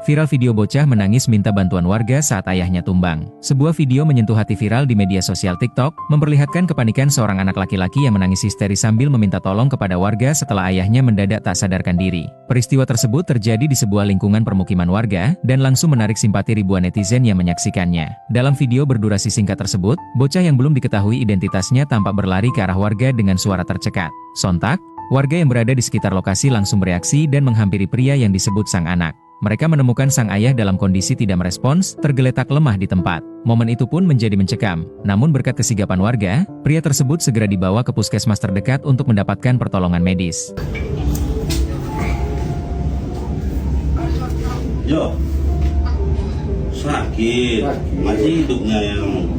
Viral video bocah menangis minta bantuan warga saat ayahnya tumbang. Sebuah video menyentuh hati viral di media sosial TikTok, memperlihatkan kepanikan seorang anak laki-laki yang menangis histeris sambil meminta tolong kepada warga setelah ayahnya mendadak tak sadarkan diri. Peristiwa tersebut terjadi di sebuah lingkungan permukiman warga, dan langsung menarik simpati ribuan netizen yang menyaksikannya. Dalam video berdurasi singkat tersebut, bocah yang belum diketahui identitasnya tampak berlari ke arah warga dengan suara tercekat. Sontak, warga yang berada di sekitar lokasi langsung bereaksi dan menghampiri pria yang disebut sang anak. Mereka menemukan sang ayah dalam kondisi tidak merespons, tergeletak lemah di tempat. Momen itu pun menjadi mencekam. Namun berkat kesigapan warga, pria tersebut segera dibawa ke puskesmas terdekat untuk mendapatkan pertolongan medis. Yo, sakit. Masih hidupnya yang